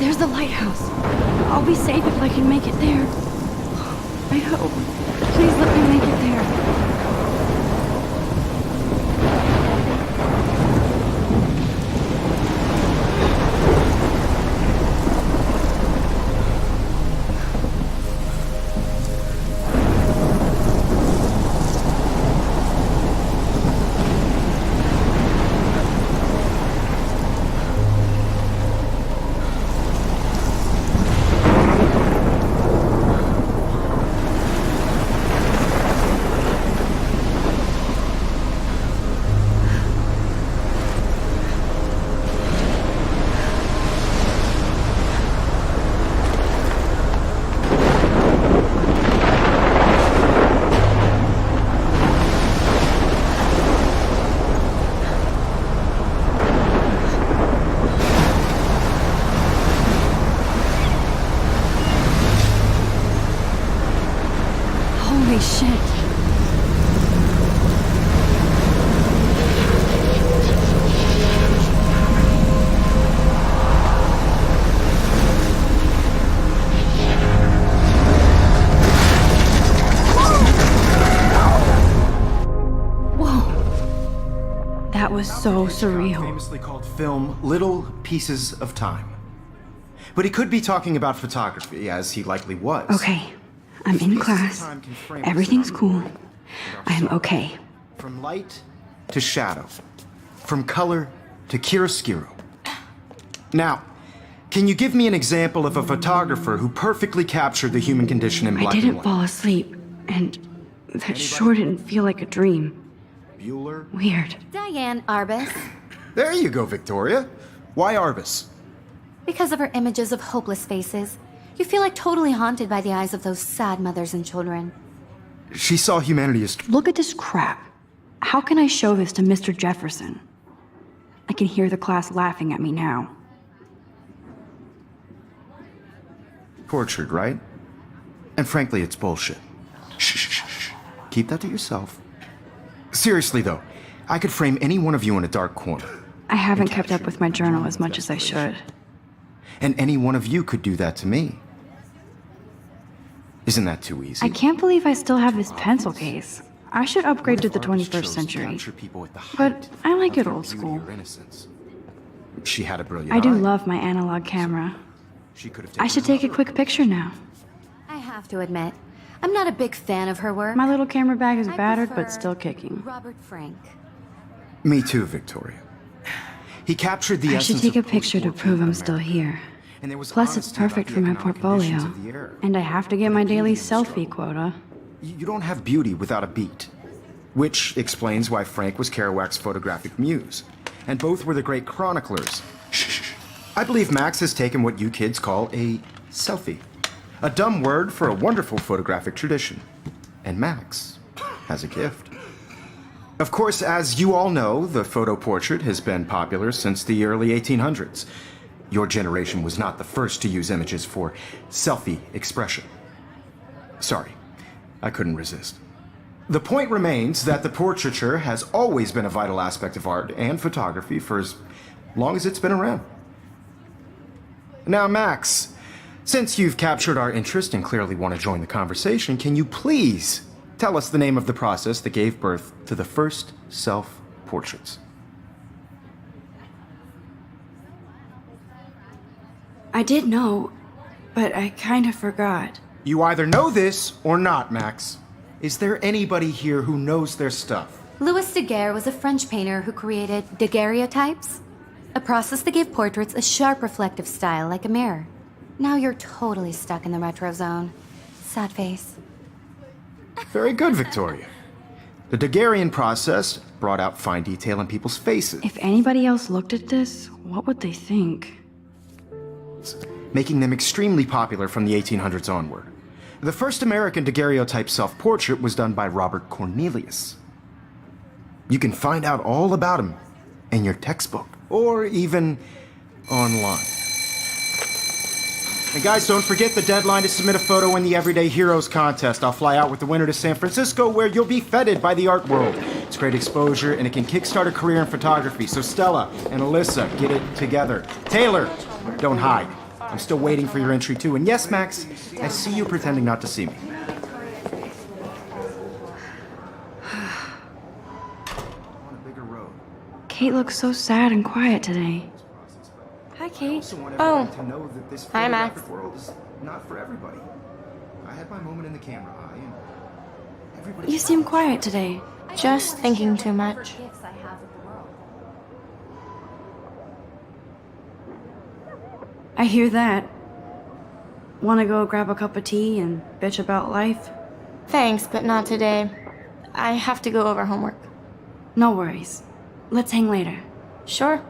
There's the lighthouse. I'll be safe if I can make it there. I hope. Please let me make it there. Holy shit. Whoa. That was so surreal. Famously called film Little Pieces of Time. But he could be talking about photography, as he likely was. Okay. I'm in class. Everything's cool. I am okay. From light to shadow. From color to chiaroscuro. Now, can you give me an example of a photographer who perfectly captured the human condition in black and I didn't white? fall asleep, and that sure didn't feel like a dream. Bueller? Weird. Diane Arbus. There you go, Victoria. Why Arbus? Because of her images of hopeless faces, you feel like totally haunted by the eyes of those sad mothers and children. She saw humanity as... Look at this crap. How can I show this to Mr. Jefferson? I can hear the class laughing at me now. tortured, right? And frankly, it's bullshit. Shh, shh, shh, shh. Keep that to yourself. Seriously, though, I could frame any one of you in a dark corner. I haven't kept up with my journal as much as I should. And any one of you could do that to me. Isn't that too easy? I can't believe I still have this pencil case. I should upgrade to the 21st century. But I like it old school. She had a brilliant I do eye. love my analog camera. She could have I should take a quick picture now. I have to admit, I'm not a big fan of her work. My little camera bag is I battered prefer but still kicking. Robert Frank. Me too, Victoria. He captured the I should essence take a of picture to post-war prove I'm America. still here. And there was Plus, it's honesty about perfect the for my economic conditions portfolio. of the era. And I have to get my daily selfie struggle. quota. You don't have beauty without a beat. Which explains why Frank was Kerouac's photographic muse. And both were the great chroniclers. Shh, shh, shh. I believe Max has taken what you kids call a selfie. A dumb word for a wonderful photographic tradition. And Max has a gift. Of course, as you all know, the photo portrait has been popular since the early 1800s. Your generation was not the first to use images for selfie expression. Sorry, I couldn't resist. The point remains that the portraiture has always been a vital aspect of art and photography for as long as it's been around. Now, Max, since you've captured our interest and clearly want to join the conversation, can you please tell us the name of the process that gave birth to the first self-portraits? I did know, but I kind of forgot. You either know this or not, Max. Is there anybody here who knows their stuff? Louis Daguerre was a French painter who created daguerreotypes, a process that gave portraits a sharp reflective style like a mirror. Now you're totally stuck in the retro zone. Sad face. Very good, Victoria. The Daguerrean process brought out fine detail in people's faces, If anybody else looked at this, what would they think? making them extremely popular from the 1800s onward. The first American daguerreotype self-portrait was done by Robert Cornelius. You can find out all about him in your textbook, or even online. And guys, don't forget the deadline to submit a photo in the Everyday Heroes contest. I'll fly out with the winner to San Francisco, where you'll be feted by the art world. It's great exposure, and it can kickstart a career in photography. So Stella and Alyssa, get it together. Taylor, don't hide. I'm still waiting for your entry too. And yes, Max, I see you pretending not to see me. On a bigger road. Kate looks so sad and quiet today. Hi, Kate. Also want Oh. everyone to know that this Hi, Max. photographic world is not for everybody. I had my moment in the camera eye, and everybody. You seem quiet today. Just thinking too much. I hear that. Wanna go grab a cup of tea and bitch about life? Thanks, but not today. I have to go over homework. No worries. Let's hang later. Sure.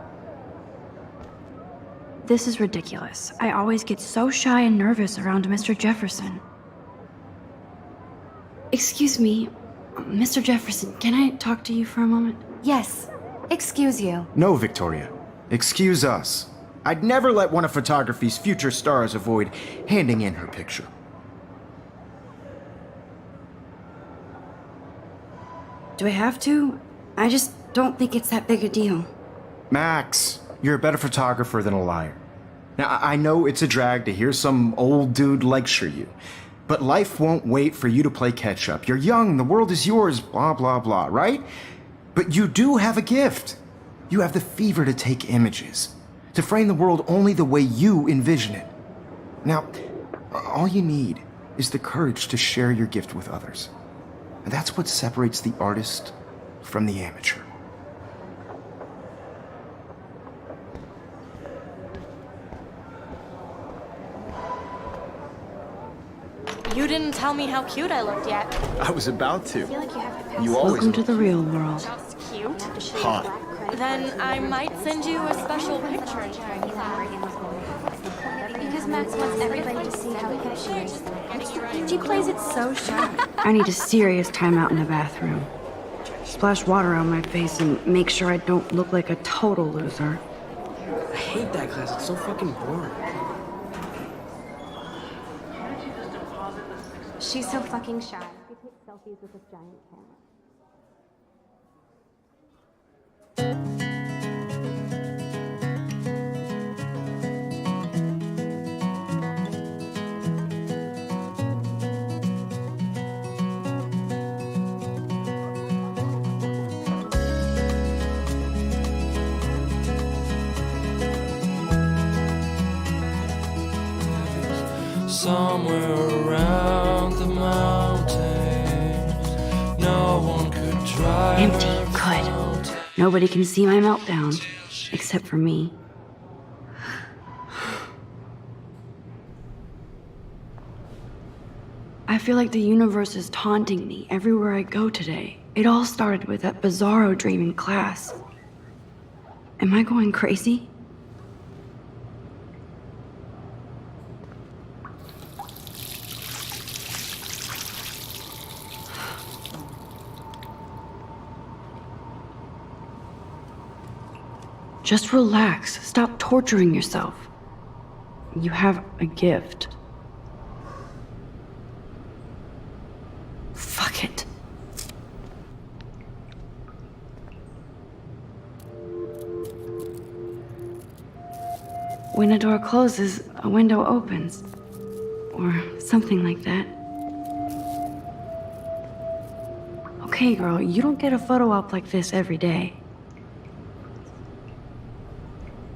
This is ridiculous. I always get so shy and nervous around Mr. Jefferson. Excuse me, Mr. Jefferson, can I talk to you for a moment? Yes. Excuse you. No, Victoria. Excuse us. I'd never let one of photography's future stars avoid handing in her picture. Do I have to? I just don't think it's that big a deal. Max, you're a better photographer than a liar. Now, I know it's a drag to hear some old dude lecture you, but life won't wait for you to play catch up. You're young, the world is yours, blah, blah, blah, right? But you do have a gift. You have the fever to take images, to frame the world only the way you envision it. Now, all you need is the courage to share your gift with others. And that's what separates the artist from the amateur. You didn't tell me how cute I looked yet. I was about to. You always. Welcome to the real world. Just cute. Hot. Then I might send you a special picture. Because Max wants everybody to see how cute she is. She plays it so shy. I need a serious timeout in the bathroom. Splash water on my face and make sure I don't look like a total loser. I hate that class. It's so fucking boring. She's so fucking shy. She takes selfies with this giant camera. Somewhere around the mountains, no one could drive. Empty. Good. Nobody can see my meltdown, except for me. I feel like the universe is taunting me everywhere I go today. It all started with that bizarro dream in class. Am I going crazy? Just relax. Stop torturing yourself. You have a gift. Fuck it. When a door closes, a window opens. Or something like that. Okay, girl, you don't get a photo op like this every day.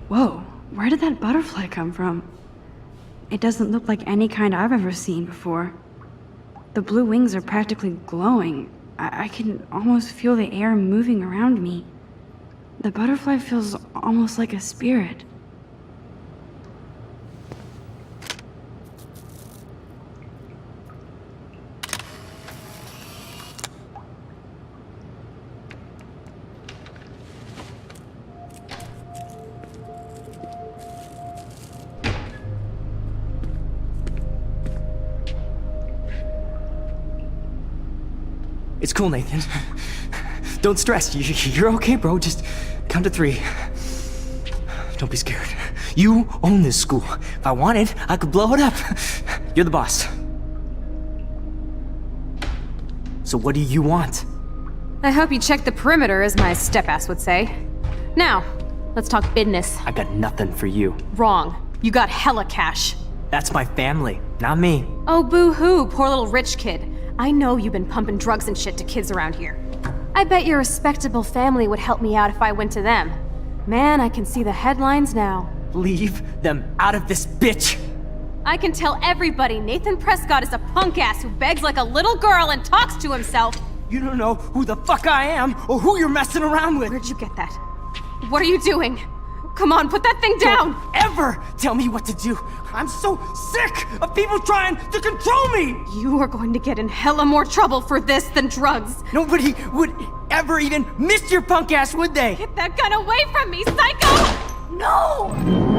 Whoa, where did that butterfly come from? It doesn't look like any kind I've ever seen before. The blue wings are practically glowing. I can almost feel the air moving around me. The butterfly feels almost like a spirit. It's cool, Nathan. Don't stress. You're okay, bro. Just count to 3. Don't be scared. You own this school. If I wanted, I could blow it up. You're the boss. So what do you want? I hope you checked the perimeter, as my step-ass would say. Now, let's talk business. I got nothing for you. Wrong. You got hella cash. That's my family, not me. Oh, boo-hoo, poor little rich kid. I know you've been pumping drugs and shit to kids around here. I bet your respectable family would help me out if I went to them. Man, I can see the headlines now. Leave them out of this bitch! I can tell everybody Nathan Prescott is a punk ass who begs like a little girl and talks to himself. You don't know who the fuck I am or who you're messing around with. Where'd you get that? What are you doing? Come on, put that thing down! Don't ever tell me what to do. I'm so sick of people trying to control me. You are going to get in hella more trouble for this than drugs. Nobody would ever even miss your punk ass, would they? Get that gun away from me, psycho! No!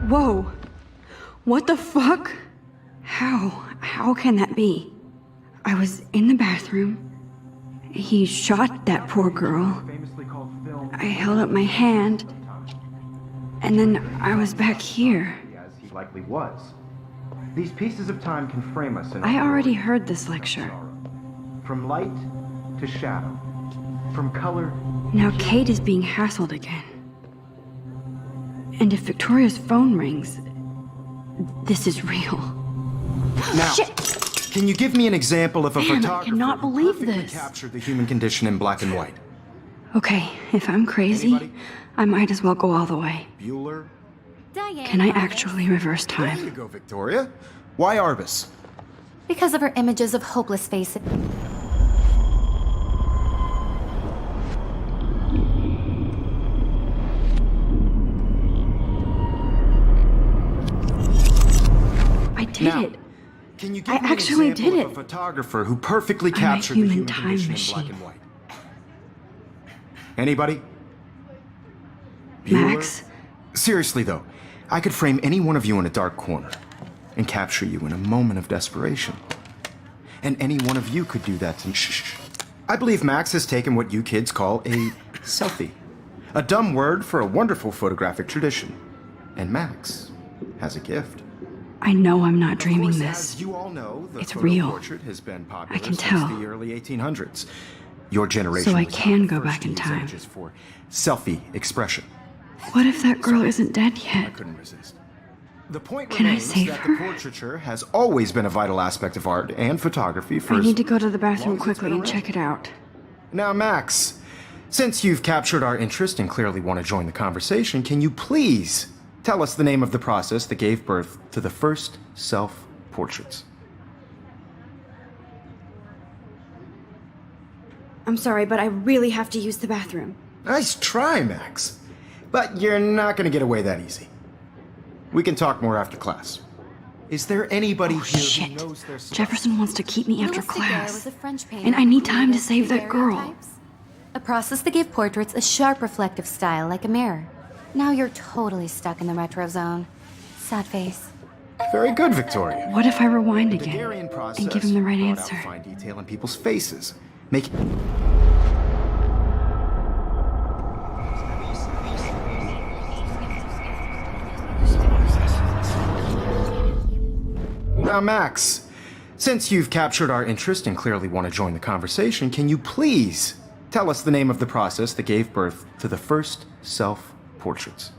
Whoa. What the fuck? How can that be? I was in the bathroom. He shot that poor girl. I held up my hand. And then I was back here. As he likely was. These pieces of time can frame us in I already heard this lecture. from light to shadow, from color. Now Kate is being hassled again. And if Victoria's phone rings, this is real. Now, can you give me an example of a Man, I photographer cannot who believe perfectly this. captured the human condition in black and white? Okay, if I'm crazy, Anybody? I might as well go all the way. Bueller? Diane. Can I Arbus. actually reverse There you time? go, Victoria. Why Arbus? Because of her images of hopeless faces. I did Now, it. Can you give I me actually an example did of it. a photographer who perfectly I'm a captured the human human time condition in machine. black and white? Anybody? Max? Seriously though, I could frame any one of you in a dark corner and capture you in a moment of desperation. And any one of you could do that to me. Shh. I believe Max has taken what you kids call a selfie. A dumb word for a wonderful photographic tradition. And Max has a gift. I know I'm not Of dreaming course, this. As you all know, the It's photo real. portrait has been popular I can since tell. the early 1800s. Your generation So I was not can the go first back to in use time. images for selfie expression. What if that girl isn't dead I yet? couldn't resist. The point Can I remains save that her? the portraiture has always been a vital aspect of art and photography for I as need to go to the long bathroom as it's quickly been and around. check it out. Now, Max, since you've captured our interest and clearly want to join the conversation, can you please tell us the name of the process that gave birth to the first self-portraits? I'm sorry, but I really have to use the bathroom. Nice try, Max. But you're not going to get away that easy. We can talk more after class. Is there anybody here Shit. who knows their stuff? Jefferson wants to keep me after Louis Daguerre class. was a French painter And I who need time to created save that girl. daguerreotypes, a process that gave portraits a sharp reflective style like a mirror. Now you're totally stuck in the retro zone. Sad face. Very good, Victoria. What if I rewind The again Daguerrean process and give him the right brought answer? out fine detail in people's faces. Make Now, Max, since you've captured our interest and clearly want to join the conversation, can you please tell us the name of the process that gave birth to the first self-portraits?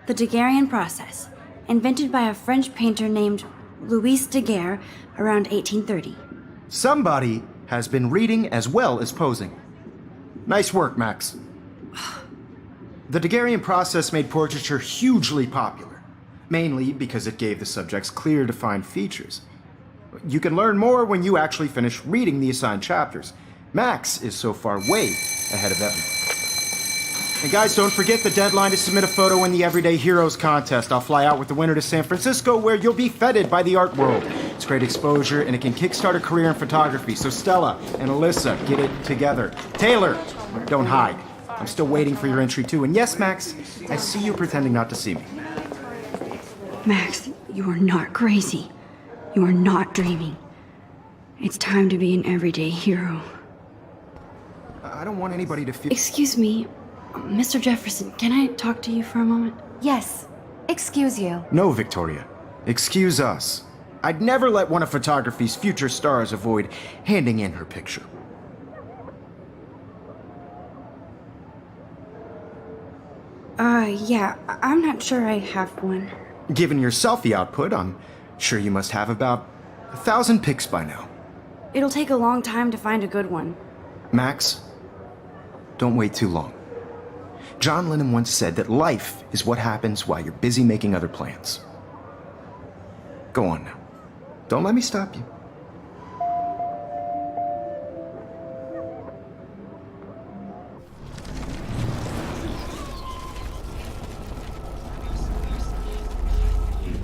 The Daguerrean process, invented by a French painter named Louis Daguerre around 1830. Somebody has been reading as well as posing. Nice work, Max. The Daguerrean process made portraiture hugely popular, mainly because it gave the subjects clear, defined features. You can learn more when you actually finish reading the assigned chapters. Max is so far way ahead of everyone. And guys, don't forget the deadline to submit a photo in the Everyday Heroes contest. I'll fly out with the winner to San Francisco, where you'll be feted by the art world. It's great exposure, and it can kickstart a career in photography. So Stella and Alyssa, get it together. Taylor, don't hide. I'm still waiting for your entry too. And yes, Max, I see you pretending not to see me. Max, you are not crazy. You are not dreaming. It's time to be an everyday hero. I don't want anybody to feel... Excuse me, Mr. Jefferson, can I talk to you for a moment? Yes. Excuse you. No, Victoria. Excuse us. I'd never let one of photography's future stars avoid handing in her picture. Yeah, I'm not sure I have one. Given your selfie output, I'm sure you must have about 1,000 pics by now. It'll take a long time to find a good one. Max, don't wait too long. John Lennon once said that life is what happens while you're busy making other plans. Go on now. Don't let me stop you.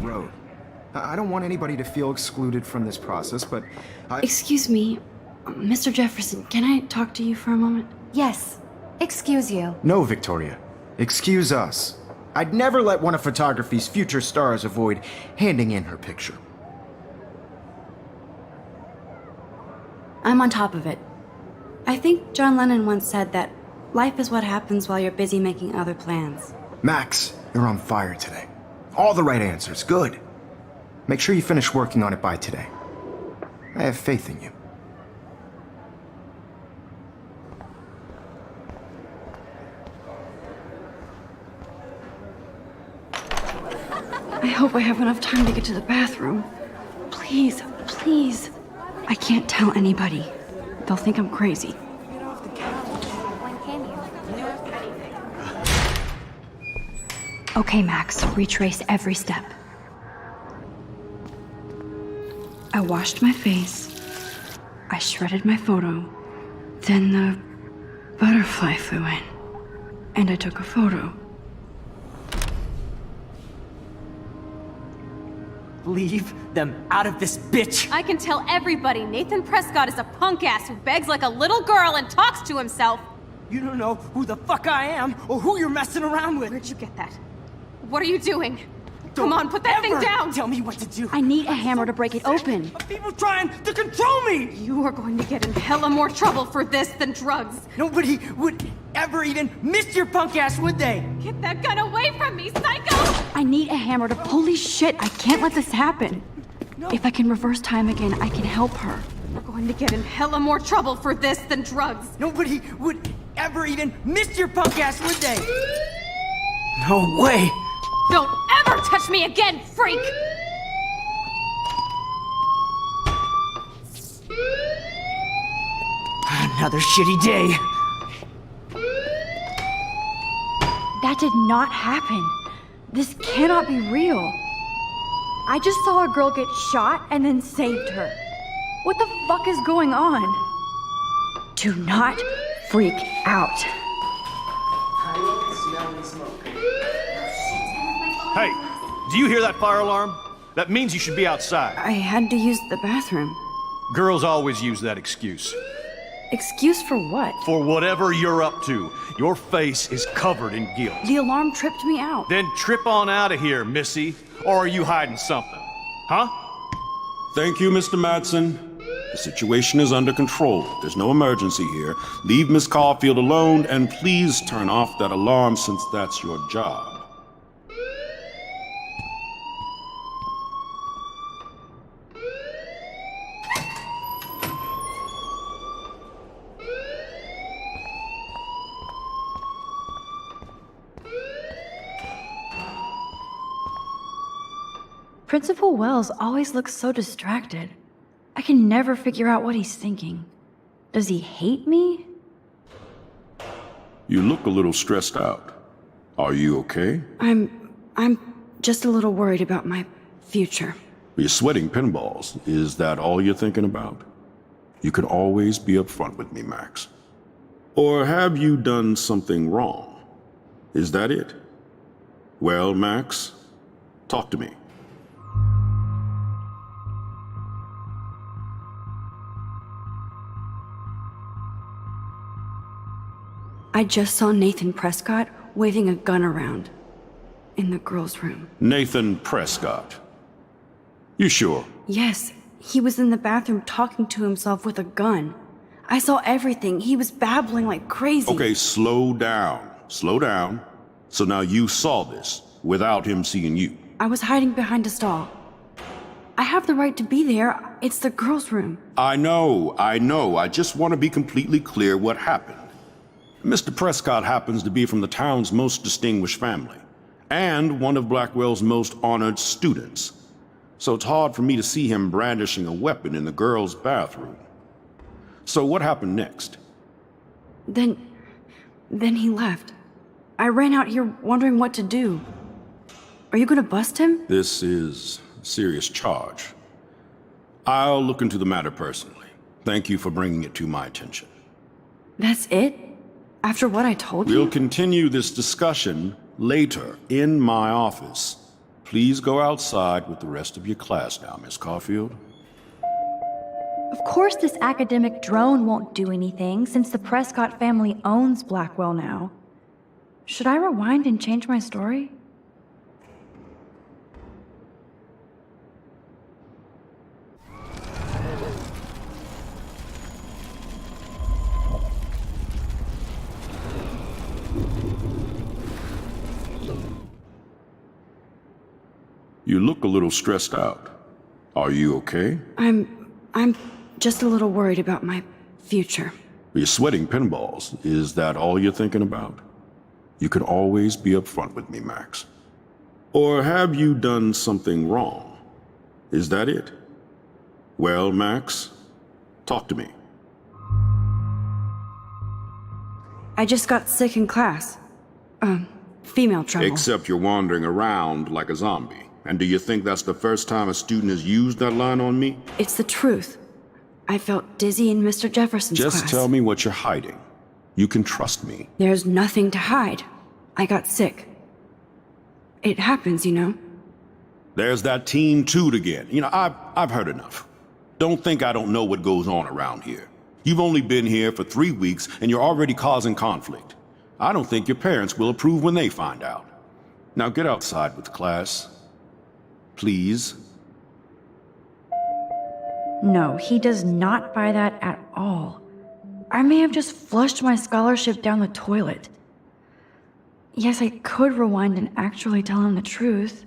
Road. I don't want anybody to feel excluded from this process, but Excuse me, Mr. Jefferson, can I talk to you for a moment? Yes. Excuse you. No, Victoria. Excuse us. I'd never let one of photography's future stars avoid handing in her picture. I'm on top of it. I think John Lennon once said that life is what happens while you're busy making other plans. Max, you're on fire today. All the right answers. Good. Make sure you finish working on it by today. I have faith in you. I hope I have enough time to get to the bathroom. Please, please. I can't tell anybody. They'll think I'm crazy. When can you? Okay, Max, retrace every step. I washed my face. I shredded my photo. Then the butterfly flew in. And I took a photo. Leave them out of this bitch! I can tell everybody Nathan Prescott is a punk ass who begs like a little girl and talks to himself. You don't know who the fuck I am or who you're messing around with. Where'd you get that? What are you doing? Don't Come on, put that thing ever down! Tell me what to do. I need a hammer to break it open. Of people trying to control me! You are going to get in hella more trouble for this than drugs. Nobody would ever even miss your punk ass, would they? Get that gun away from me, psycho! I need a hammer to. Holy shit, I can't let this happen. No. If I can reverse time again, I can help her. We're going to get in hella more trouble for this than drugs. Nobody would ever even miss your punk ass, would they? No way! Don't ever touch me again, freak! Another shitty day. That did not happen. This cannot be real. I just saw a girl get shot and then saved her. What the fuck is going on? Do not freak out. Hey, do you hear that fire alarm? That means you should be outside. I had to use the bathroom. Girls always use that excuse. Excuse for what? For whatever you're up to, your face is covered in guilt. The alarm tripped me out. Then trip on out of here, Missy. Or are you hiding something? Huh? Thank you, Mr. Madsen. The situation is under control. There's no emergency here. Leave Miss Caulfield alone, and please turn off that alarm since that's your job. Principal Wells always looks so distracted. I can never figure out what he's thinking. Does he hate me? You look a little stressed out. Are you okay? I'm just a little worried about my future. You're sweating pinballs. Is that all you're thinking about? You can always be upfront with me, Max. Or have you done something wrong? Is that it? Well, Max, talk to me. I just saw Nathan Prescott waving a gun around in the girls' room. Nathan Prescott. You sure? Yes, he was in the bathroom talking to himself with a gun. I saw everything. He was babbling like crazy. Okay, slow down. Slow down. So now you saw this without him seeing you. I was hiding behind a stall. I have the right to be there. It's the girls' room. I know. I just want to be completely clear what happened. Mr. Prescott happens to be from the town's most distinguished family, and one of Blackwell's most honored students. So it's hard for me to see him brandishing a weapon in the girls' bathroom. So what happened next? Then he left. I ran out here wondering what to do. Are you gonna bust him? This is a serious charge. I'll look into the matter personally. Thank you for bringing it to my attention. That's it? After what I told you? We'll continue this discussion later in my office. Please go outside with the rest of your class now, Miss Caulfield. Of course this academic drone won't do anything since the Prescott family owns Blackwell now. Should I rewind and change my story? You look a little stressed out. Are you okay? I'm just a little worried about my future. You're sweating pinballs. Is that all you're thinking about? You can always be upfront with me, Max. Or have you done something wrong? Is that it? Well, Max, talk to me. I just got sick in class. Female trouble. Except you're wandering around like a zombie. And do you think that's the first time a student has used that line on me? It's the truth. I felt dizzy in Mr. Jefferson's class. Just tell me what you're hiding. You can trust me. There's nothing to hide. I got sick. It happens, you know. There's that Team Toot again. You know, I've heard enough. Don't think I don't know what goes on around here. You've only been here for 3 weeks and you're already causing conflict. I don't think your parents will approve when they find out. Now get outside with class. Please. No, he does not buy that at all. I may have just flushed my scholarship down the toilet. Yes, I could rewind and actually tell him the truth.